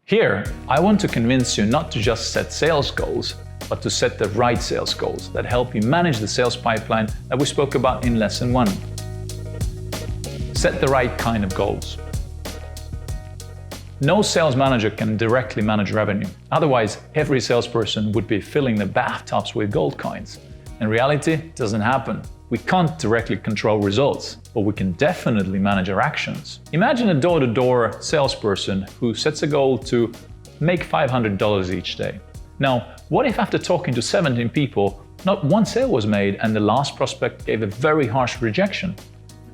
Here, I want to convince you not to just set sales goals, but to set the right sales goals that help you manage the sales pipeline that we spoke about in Lesson 1. Set the right kind of goals. No sales manager can directly manage revenue. Otherwise, every salesperson would be filling the bathtubs with gold coins. In reality, it doesn't happen. We can't directly control results, but we can definitely manage our actions. Imagine a door-to-door salesperson who sets a goal to make $500 each day. Now, what if after talking to 17 people, not one sale was made and the last prospect gave a very harsh rejection?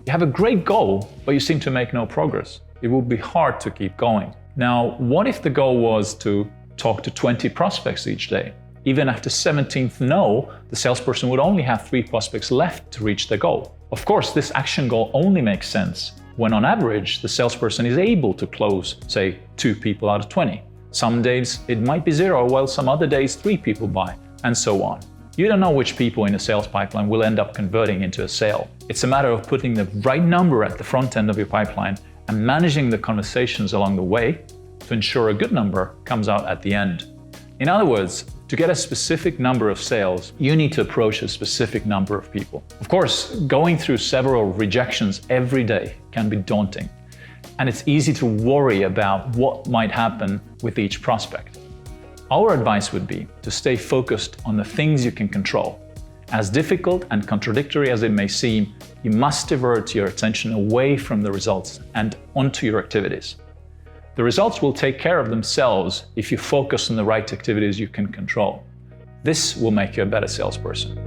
You have a great goal, but you seem to make no progress. It will be hard to keep going. Now, what if the goal was to talk to 20 prospects each day? Even after 17th no, the salesperson would only have 3 prospects left to reach the goal. Of course, this action goal only makes sense when on average the salesperson is able to close, say, 2 people out of 20. Some days it might be 0, while some other days 3 people buy, and so on. You don't know which people in a sales pipeline will end up converting into a sale. It's a matter of putting the right number at the front end of your pipeline and managing the conversations along the way to ensure a good number comes out at the end. In other words, to get a specific number of sales, you need to approach a specific number of people. Of course, going through several rejections every day can be daunting, and it's easy to worry about what might happen with each prospect. Our advice would be to stay focused on the things you can control. As difficult and contradictory as it may seem, you must divert your attention away from the results and onto your activities. The results will take care of themselves if you focus on the right activities you can control. This will make you a better salesperson.